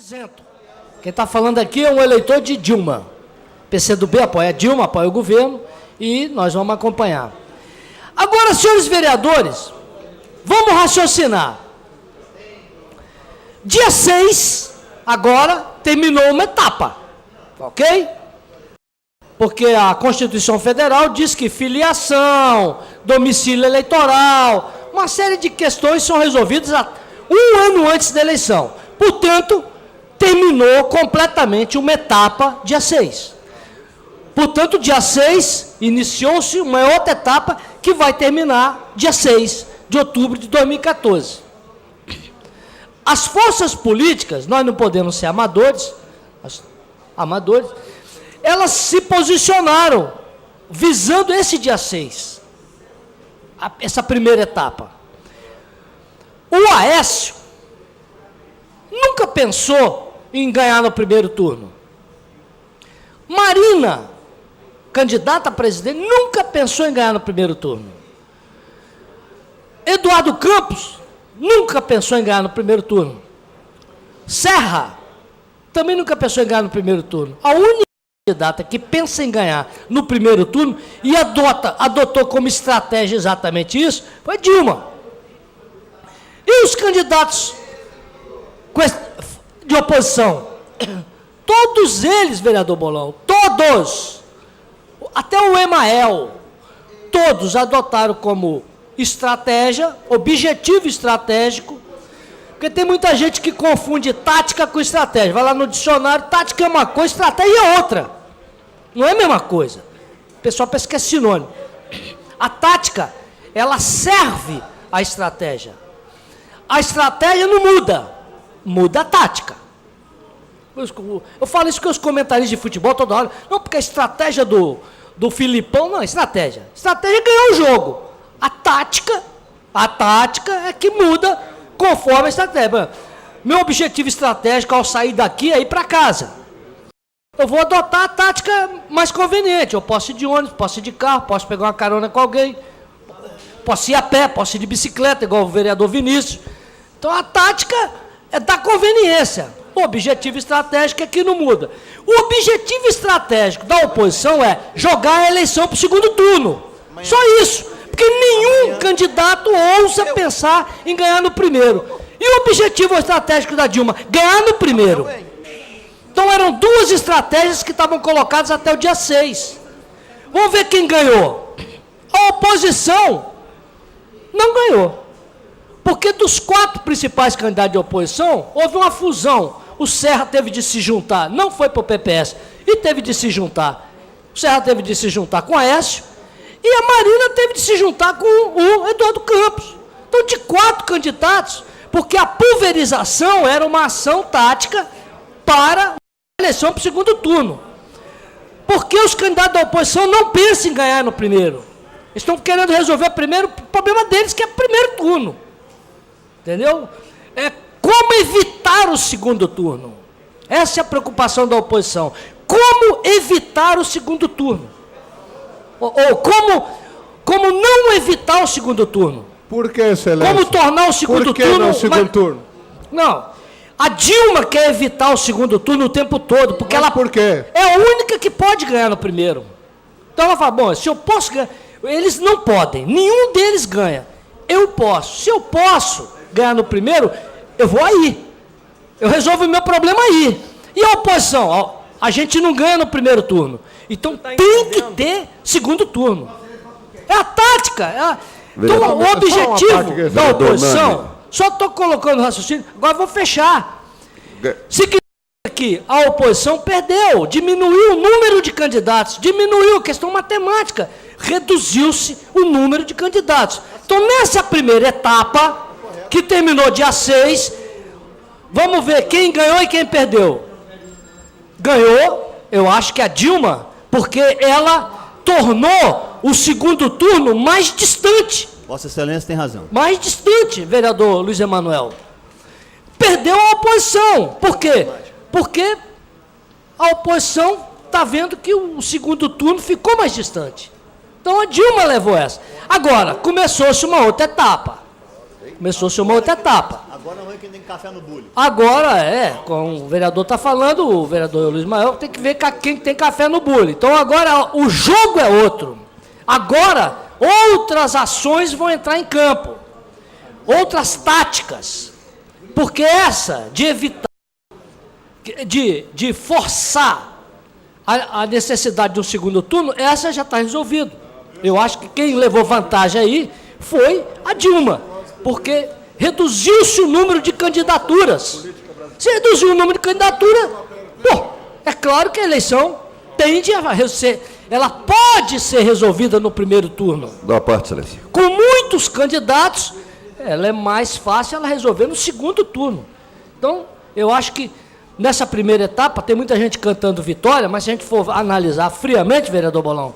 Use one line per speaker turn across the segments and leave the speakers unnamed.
isento. Quem está falando aqui é um eleitor de Dilma. PCdoB apoia Dilma, apoia o governo e nós vamos acompanhar. Agora, senhores vereadores, vamos raciocinar. Dia 6, agora, terminou uma etapa, ok? Porque a Constituição Federal diz que filiação, domicílio eleitoral, uma série de questões são resolvidas um ano antes da eleição. Portanto, terminou completamente uma etapa dia 6. Portanto, dia 6, iniciou-se uma outra etapa que vai terminar dia 6 de outubro de 2014. As forças políticas, nós não podemos ser amadores, elas se posicionaram visando esse dia 6, essa primeira etapa. O Aécio nunca pensou em ganhar no primeiro turno. Marina, candidata a presidente, nunca pensou em ganhar no primeiro turno. Eduardo Campos nunca pensou em ganhar no primeiro turno. Serra também nunca pensou em ganhar no primeiro turno. A única candidata que pensa em ganhar no primeiro turno e adotou como estratégia exatamente isso foi Dilma. E os candidatos de oposição? Todos eles, vereador Bolão, todos, até o Emael, todos adotaram como estratégia, objetivo estratégico, porque tem muita gente que confunde tática com estratégia. Vai lá no dicionário, tática é uma coisa, estratégia é outra. Não é a mesma coisa. O pessoal pensa que é sinônimo. A tática, ela serve à estratégia. A estratégia não muda, muda a tática. Eu falo isso com os comentaristas de futebol toda hora. Não, porque a estratégia do Filipão, não, é estratégia. Estratégia é ganhar o jogo. A tática é que muda conforme a estratégia. Meu objetivo estratégico ao sair daqui é ir para casa. Eu vou adotar a tática mais conveniente. Eu posso ir de ônibus, posso ir de carro, posso pegar uma carona com alguém, posso ir a pé, posso ir de bicicleta, igual o vereador Vinícius. Então a tática é da conveniência. O objetivo estratégico é que não muda. O objetivo estratégico da oposição é jogar a eleição para o segundo turno. Só isso. Porque nenhum candidato ousa pensar em ganhar no primeiro. E o objetivo estratégico da Dilma? Ganhar no primeiro. Então eram duas estratégias que estavam colocadas até o dia 6. Vamos ver quem ganhou. A oposição não ganhou. Porque dos 4 principais candidatos de oposição, houve uma fusão. O Serra teve de se juntar, não foi para o PPS, e teve de se juntar. O Serra teve de se juntar com o Aécio, e a Marina teve de se juntar com o Eduardo Campos. Então, de 4 candidatos, porque a pulverização era uma ação tática para a eleição para o segundo turno. Porque os candidatos da oposição não pensam em ganhar no primeiro. Eles estão querendo resolver o problema deles, que é o primeiro turno. Entendeu? É como evitar o segundo turno. Essa é a preocupação da oposição. Como evitar o segundo turno? Ou como não evitar o segundo turno?
Por que, excelência?
Como tornar o segundo turno...
Por que não o segundo turno?
Não. A Dilma quer evitar o segundo turno o tempo todo, porque ela...
Por quê?
É a única que pode ganhar no primeiro. Então ela fala, bom, se eu posso ganhar... Eles não podem, nenhum deles ganha. Eu posso. Se eu posso ganhar no primeiro, eu vou aí. Eu resolvo o meu problema aí. E a oposição? Ó, a gente não ganha no primeiro turno. Então tem que ter segundo turno. É a tática. Então o objetivo da oposição, só estou colocando raciocínio, agora vou fechar. Significa que a oposição perdeu, diminuiu o número de candidatos, diminuiu a questão matemática, reduziu-se o número de candidatos. Então nessa primeira etapa, que terminou dia 6, vamos ver quem ganhou e quem perdeu. Ganhou, eu acho que a Dilma, porque ela tornou o segundo turno mais distante.
Vossa Excelência tem razão.
Mais distante, vereador Luiz Emanuel. Perdeu a oposição. Por quê? Porque a oposição está vendo que o segundo turno ficou mais distante. Então a Dilma levou essa. Agora, começou-se uma outra etapa. Começou-se uma outra etapa.
Agora não é que tem café no bule.
Agora, como o vereador está falando, o vereador Luiz Mael, tem que ver quem tem café no bule. Então agora o jogo é outro. Agora outras ações vão entrar em campo. Outras táticas. Porque essa de evitar, de forçar a necessidade de um segundo turno, essa já está resolvida. Eu acho que quem levou vantagem aí foi a Dilma, porque reduziu-se o número de candidaturas. Se reduziu o número de candidaturas, é claro que a eleição tende a ser, ela pode ser resolvida no primeiro turno.
Da parte, excelência.
Com muitos candidatos, ela é mais fácil ela resolver no segundo turno. Então, eu acho que nessa primeira etapa, tem muita gente cantando vitória, mas se a gente for analisar friamente, vereador Bolão,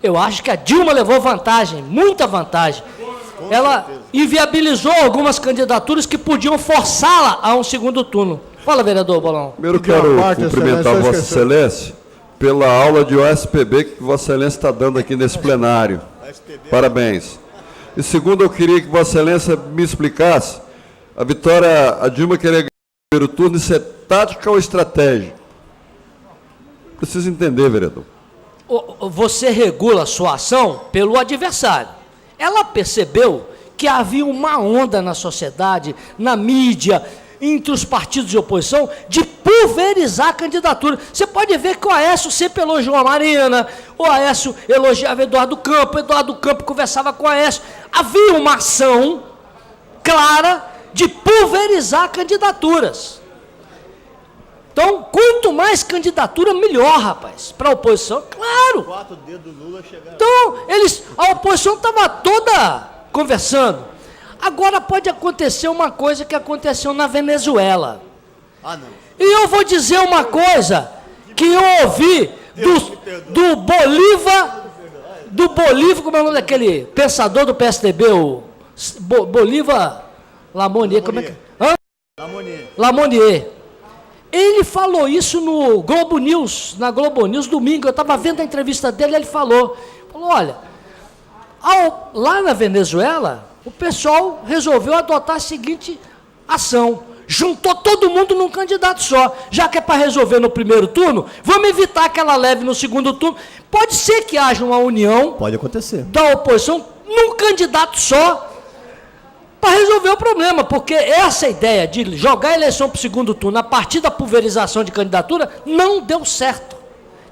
eu acho que a Dilma levou vantagem, muita vantagem. Ela inviabilizou algumas candidaturas que podiam forçá-la a um segundo turno. Fala, vereador Bolão.
Primeiro quero cumprimentar Vossa Excelência pela aula de OSPB que Vossa Excelência está dando aqui nesse plenário. Parabéns. E segundo, eu queria que Vossa Excelência me explicasse, a Dilma queria ganhar o primeiro turno, isso é tática ou estratégia? Preciso entender, vereador.
Você regula a sua ação pelo adversário. Ela percebeu que havia uma onda na sociedade, na mídia, entre os partidos de oposição, de pulverizar a candidatura. Você pode ver que o Aécio sempre elogiou a Marina, o Aécio elogiava Eduardo Campos conversava com o Aécio. Havia uma ação clara de pulverizar candidaturas. Então, quanto mais candidatura, melhor, rapaz, para a oposição. Claro!
4 dedos do Lula chegaram.
Então, a oposição estava toda conversando. Agora pode acontecer uma coisa que aconteceu na Venezuela.
Ah, não.
E eu vou dizer uma coisa que eu ouvi do Bolívar, como é o nome daquele pensador do PSDB, o Bolívar Lamonier, como é que... Lamonier. Ele falou isso no Globo News, na Globo News, domingo. Eu estava vendo a entrevista dele, ele falou, olha, lá na Venezuela, o pessoal resolveu adotar a seguinte ação: juntou todo mundo num candidato só. Já que é para resolver no primeiro turno, vamos evitar que ela leve no segundo turno. Pode ser que haja uma união,
pode acontecer,
da oposição num candidato só, para resolver o problema, porque essa ideia de jogar a eleição para o segundo turno a partir da pulverização de candidatura não deu certo.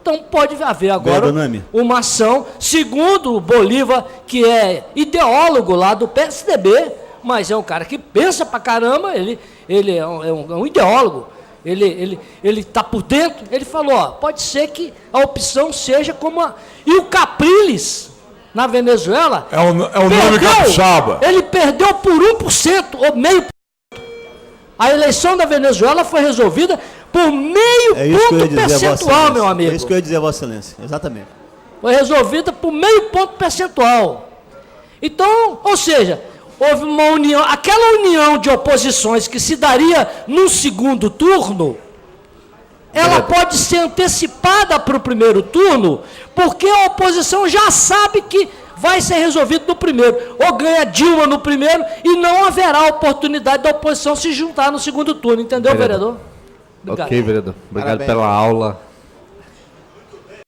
Então pode haver agora uma ação, segundo o Bolívar, que é ideólogo lá do PSDB, mas é um cara que pensa pra caramba, ele é um ideólogo, ele está por dentro. Ele falou, pode ser que a opção seja como a... E o Capriles, na Venezuela,
é o nome capixaba.
Ele perdeu por 1%, ou meio. A eleição da Venezuela foi resolvida por meio ponto percentual, meu amigo.
É isso que eu ia dizer a Vossa Excelência, exatamente.
Foi resolvida por meio ponto percentual. Então, ou seja, houve uma união, aquela união de oposições que se daria no segundo turno, ela pode ser antecipada para o primeiro turno, porque a oposição já sabe que vai ser resolvido no primeiro. Ou ganha Dilma no primeiro e não haverá oportunidade da oposição se juntar no segundo turno. Entendeu, vereador?
Obrigado. Ok, vereador. Obrigado pela aula.